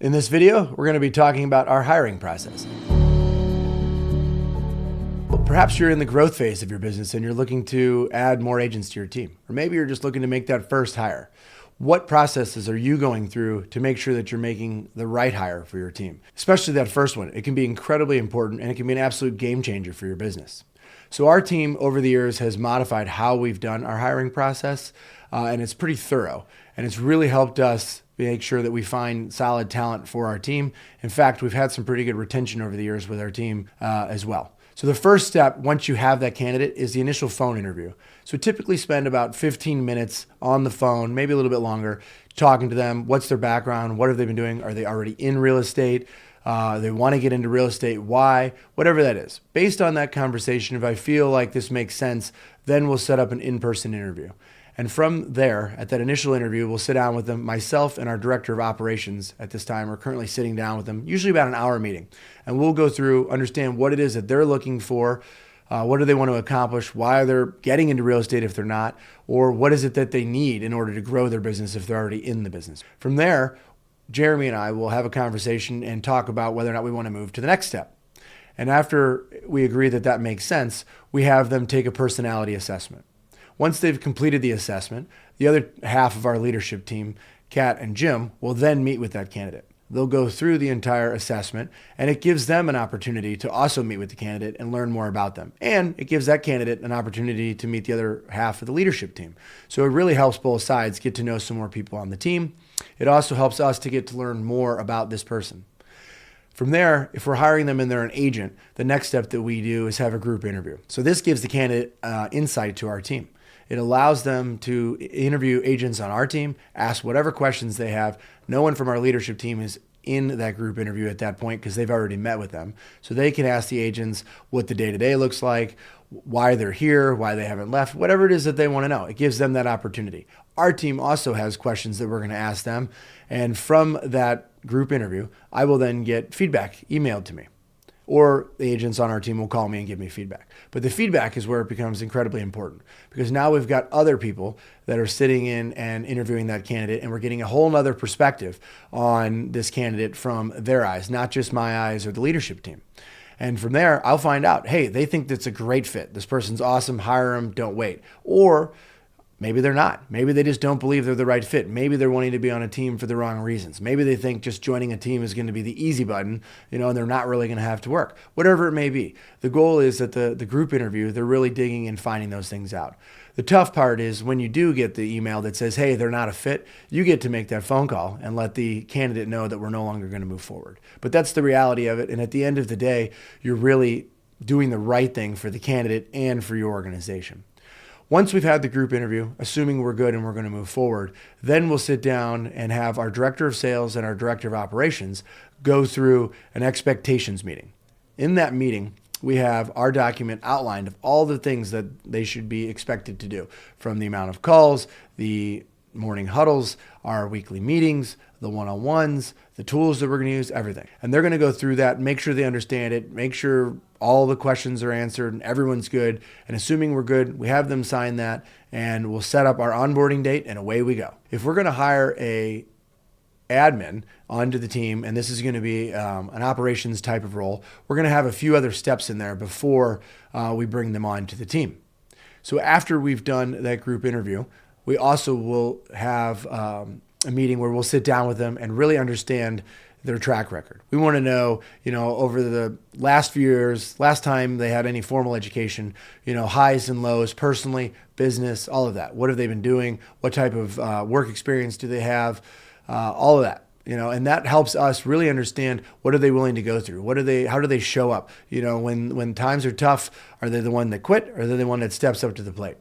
In this video, we're going to be talking about our hiring process. Well, perhaps you're in the growth phase of your business and you're looking to add more agents to your team, or maybe you're just looking to make that first hire. What processes are you going through to make sure that you're making the right hire for your team? Especially that first one. It can be incredibly important and it can be an absolute game changer for your business. So our team over the years has modified how we've done our hiring process, and it's pretty thorough. And it's really helped us make sure that we find solid talent for our team. In fact, we've had some pretty good retention over the years with our team as well. So the first step, once you have that candidate, is the initial phone interview. So typically spend about 15 minutes on the phone, maybe a little bit longer, talking to them. What's their background? What have they been doing? Are they already in real estate? They want to get into real estate. Why? Whatever that is. Based on that conversation, if I feel like this makes sense, then we'll set up an in-person interview. And from there, at that initial interview, we'll sit down with them. Myself and our director of operations at this time are currently sitting down with them, usually about an hour meeting. And we'll go through, understand what it is that they're looking for, what do they want to accomplish, why they're getting into real estate if they're not, or what is it that they need in order to grow their business if they're already in the business. From there, Jeremy and I will have a conversation and talk about whether or not we want to move to the next step. And after we agree that that makes sense, we have them take a personality assessment. Once they've completed the assessment, the other half of our leadership team, Kat and Jim, will then meet with that candidate. They'll go through the entire assessment, and it gives them an opportunity to also meet with the candidate and learn more about them. And it gives that candidate an opportunity to meet the other half of the leadership team. So it really helps both sides get to know some more people on the team. It also helps us to get to learn more about this person. From there, if we're hiring them and they're an agent, the next step that we do is have a group interview. So this gives the candidate insight to our team. It allows them to interview agents on our team, ask whatever questions they have. No one from our leadership team is in that group interview at that point because they've already met with them. So they can ask the agents what the day-to-day looks like, why they're here, why they haven't left, whatever it is that they want to know. It gives them that opportunity. Our team also has questions that we're going to ask them. And from that group interview, I will then get feedback emailed to me. Or the agents on our team will call me and give me feedback. But the feedback is where it becomes incredibly important because now we've got other people that are sitting in and interviewing that candidate, and we're getting a whole nother perspective on this candidate from their eyes, not just my eyes or the leadership team. And from there, I'll find out, hey, they think that's a great fit. This person's awesome, hire them, don't wait. Or maybe they're not. Maybe they just don't believe they're the right fit. Maybe they're wanting to be on a team for the wrong reasons. Maybe they think just joining a team is going to be the easy button, and they're not really going to have to work. Whatever it may be. The goal is that the group interview, they're really digging and finding those things out. The tough part is when you do get the email that says, hey, they're not a fit, you get to make that phone call and let the candidate know that we're no longer going to move forward. But that's the reality of it. And at the end of the day, you're really doing the right thing for the candidate and for your organization. Once we've had the group interview, assuming we're good and we're going to move forward, then we'll sit down and have our director of sales and our director of operations go through an expectations meeting. In that meeting, we have our document outlined of all the things that they should be expected to do, from the amount of calls, the morning huddles, our weekly meetings, the one-on-ones, the tools that we're going to use, everything. And they're going to go through that, make sure they understand it, make sure all the questions are answered and everyone's good. And assuming we're good, we have them sign that and we'll set up our onboarding date and away we go. If we're going to hire a admin onto the team, and this is going to be an operations type of role, we're going to have a few other steps in there before we bring them on to the team. So after we've done that group interview, we also will have a meeting where we'll sit down with them and really understand their track record. We want to know, over the last few years, last time they had any formal education, highs and lows, personally, business, all of that. What have they been doing? What type of work experience do they have? All of that. And that helps us really understand what are they willing to go through? How do they show up? When times are tough, are they the one that quit or are they the one that steps up to the plate?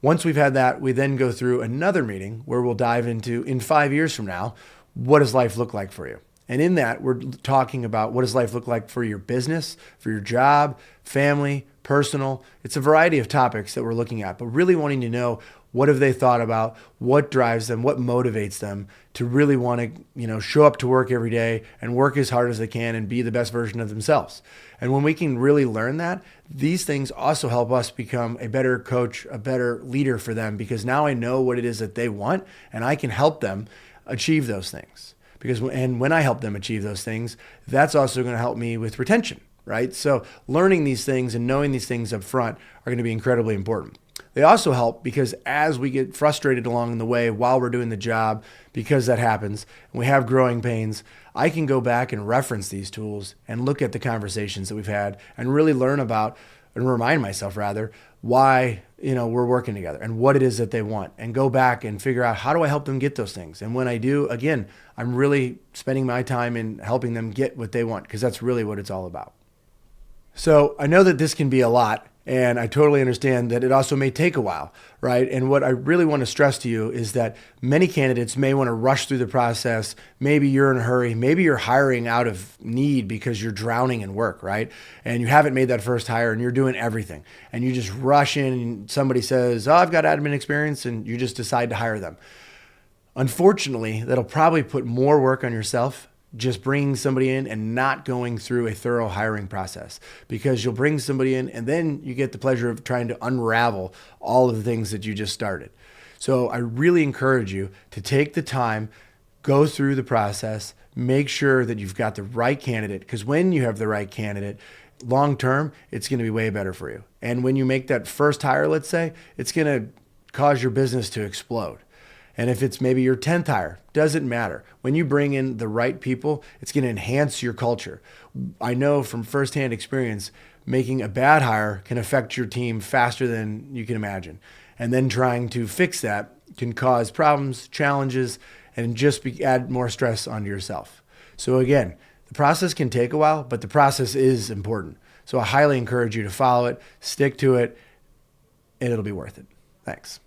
Once we've had that, we then go through another meeting where we'll dive into, in 5 years from now, what does life look like for you? And in that, we're talking about what does life look like for your business, for your job, family, personal. It's a variety of topics that we're looking at, but really wanting to know what have they thought about, what drives them, what motivates them to really want to, show up to work every day and work as hard as they can and be the best version of themselves. And when we can really learn that, these things also help us become a better coach, a better leader for them, because now I know what it is that they want and I can help them achieve those things. because and when I help them achieve those things, that's also going to help me with retention, right? So learning these things and knowing these things up front are going to be incredibly important. They also help because as we get frustrated along the way while we're doing the job, because that happens, and we have growing pains, I can go back and reference these tools and look at the conversations that we've had and really learn about, and remind myself rather, why we're working together and what it is that they want, and go back and figure out how do I help them get those things. And when I do, again, I'm really spending my time in helping them get what they want, because that's really what it's all about. So I know that this can be a lot, and I totally understand that it also may take a while, right? And what I really want to stress to you is that many candidates may want to rush through the process. Maybe you're in a hurry. Maybe you're hiring out of need because you're drowning in work, right? And you haven't made that first hire and you're doing everything. And you just rush in and somebody says, oh, I've got admin experience, and you just decide to hire them. Unfortunately, that'll probably put more work on yourself, just bringing somebody in and not going through a thorough hiring process, because you'll bring somebody in and then you get the pleasure of trying to unravel all of the things that you just started. So I really encourage you to take the time, go through the process, make sure that you've got the right candidate, because when you have the right candidate, long term, it's going to be way better for you. And when you make that first hire, let's say, it's going to cause your business to explode. And if it's maybe your 10th hire, doesn't matter. When you bring in the right people, it's going to enhance your culture. I know from firsthand experience, making a bad hire can affect your team faster than you can imagine. And then trying to fix that can cause problems, challenges, and just add more stress onto yourself. So again, the process can take a while, but the process is important. So I highly encourage you to follow it, stick to it, and it'll be worth it. Thanks.